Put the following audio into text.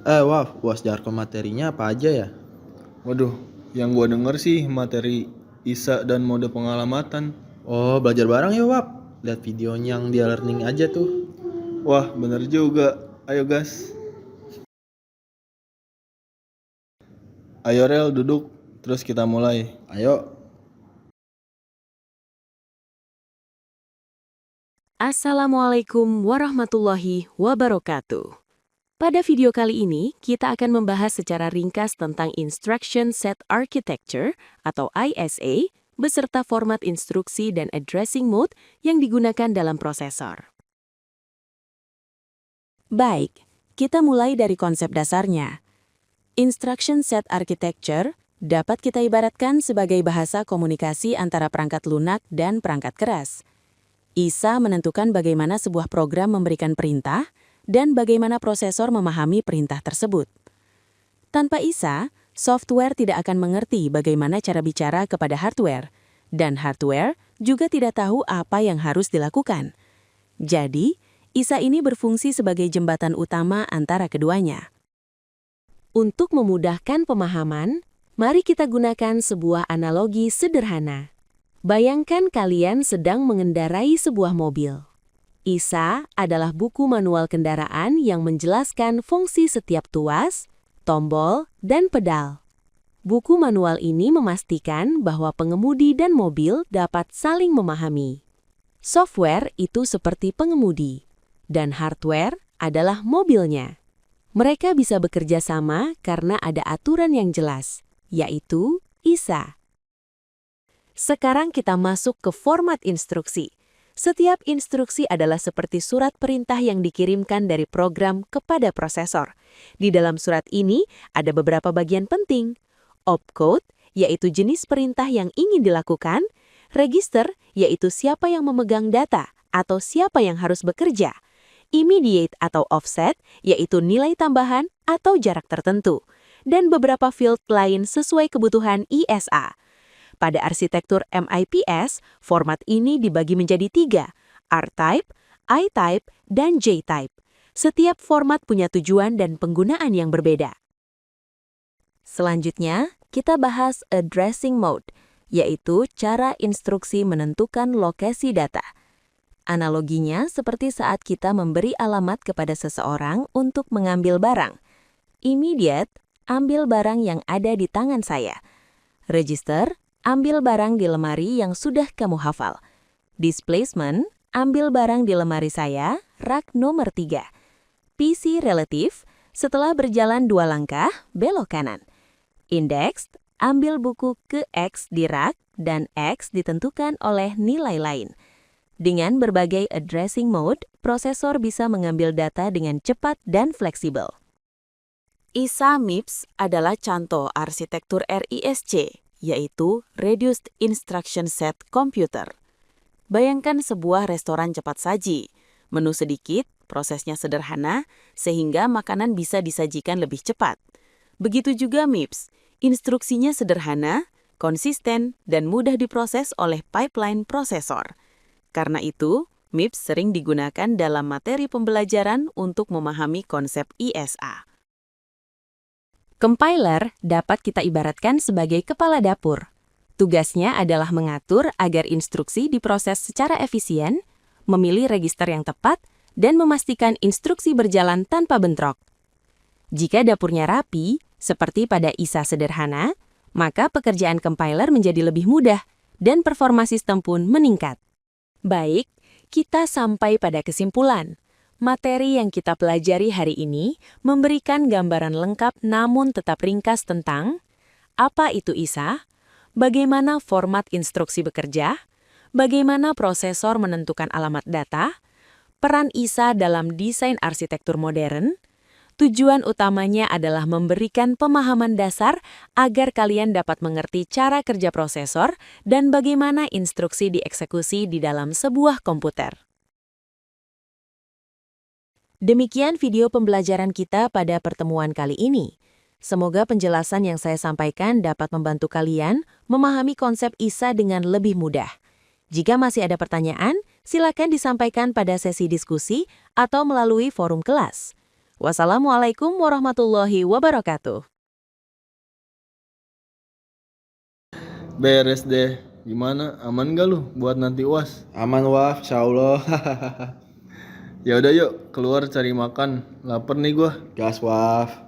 Wah, UAS Jarko materinya apa aja ya? Waduh, yang gua denger sih materi ISA dan mode pengalamatan. Oh, belajar bareng ya, Wap. Lihat videonya yang dia learning aja tuh. Wah, bener juga. Ayo gas. Ayo Rel, duduk. Terus kita mulai. Ayo. Assalamualaikum warahmatullahi wabarakatuh. Pada video kali ini, kita akan membahas secara ringkas tentang Instruction Set Architecture atau ISA beserta format instruksi dan addressing mode yang digunakan dalam prosesor. Baik, kita mulai dari konsep dasarnya. Instruction Set Architecture dapat kita ibaratkan sebagai bahasa komunikasi antara perangkat lunak dan perangkat keras. ISA menentukan bagaimana sebuah program memberikan perintah dan bagaimana prosesor memahami perintah tersebut. Tanpa ISA, software tidak akan mengerti bagaimana cara bicara kepada hardware, dan hardware juga tidak tahu apa yang harus dilakukan. Jadi, ISA ini berfungsi sebagai jembatan utama antara keduanya. Untuk memudahkan pemahaman, mari kita gunakan sebuah analogi sederhana. Bayangkan kalian sedang mengendarai sebuah mobil. ISA adalah buku manual kendaraan yang menjelaskan fungsi setiap tuas, tombol, dan pedal. Buku manual ini memastikan bahwa pengemudi dan mobil dapat saling memahami. Software itu seperti pengemudi, dan hardware adalah mobilnya. Mereka bisa bekerja sama karena ada aturan yang jelas, yaitu ISA. Sekarang kita masuk ke format instruksi. Setiap instruksi adalah seperti surat perintah yang dikirimkan dari program kepada prosesor. Di dalam surat ini ada beberapa bagian penting. Opcode, yaitu jenis perintah yang ingin dilakukan. Register, yaitu siapa yang memegang data atau siapa yang harus bekerja. Immediate atau offset, yaitu nilai tambahan atau jarak tertentu. Dan beberapa field lain sesuai kebutuhan ISA. Pada arsitektur MIPS, format ini dibagi menjadi 3, R-type, I-type, dan J-type. Setiap format punya tujuan dan penggunaan yang berbeda. Selanjutnya, kita bahas addressing mode, yaitu cara instruksi menentukan lokasi data. Analoginya seperti saat kita memberi alamat kepada seseorang untuk mengambil barang. Immediate, ambil barang yang ada di tangan saya. Register, ambil barang di lemari yang sudah kamu hafal. Displacement, ambil barang di lemari saya, rak nomor 3. PC relative, setelah berjalan 2 langkah, belok kanan. Index, ambil buku ke X di rak dan X ditentukan oleh nilai lain. Dengan berbagai addressing mode, prosesor bisa mengambil data dengan cepat dan fleksibel. ISA MIPS adalah contoh arsitektur RISC, yaitu Reduced Instruction Set Computer. Bayangkan sebuah restoran cepat saji. Menu sedikit, prosesnya sederhana, sehingga makanan bisa disajikan lebih cepat. Begitu juga MIPS, instruksinya sederhana, konsisten, dan mudah diproses oleh pipeline prosesor. Karena itu, MIPS sering digunakan dalam materi pembelajaran untuk memahami konsep ISA. Compiler dapat kita ibaratkan sebagai kepala dapur. Tugasnya adalah mengatur agar instruksi diproses secara efisien, memilih register yang tepat, dan memastikan instruksi berjalan tanpa bentrok. Jika dapurnya rapi, seperti pada ISA sederhana, maka pekerjaan compiler menjadi lebih mudah dan performa sistem pun meningkat. Baik, kita sampai pada kesimpulan. Materi yang kita pelajari hari ini memberikan gambaran lengkap namun tetap ringkas tentang apa itu ISA, bagaimana format instruksi bekerja, bagaimana prosesor menentukan alamat data, peran ISA dalam desain arsitektur modern. Tujuan utamanya adalah memberikan pemahaman dasar agar kalian dapat mengerti cara kerja prosesor dan bagaimana instruksi dieksekusi di dalam sebuah komputer. Demikian video pembelajaran kita pada pertemuan kali ini. Semoga penjelasan yang saya sampaikan dapat membantu kalian memahami konsep ISA dengan lebih mudah. Jika masih ada pertanyaan, silakan disampaikan pada sesi diskusi atau melalui forum kelas. Wassalamualaikum warahmatullahi wabarakatuh. Beres deh. Gimana? Aman gak lu buat nanti UAS? Aman Waf, insyaallah. Ya udah yuk, keluar cari makan. Lapar nih gua. Gas Waf.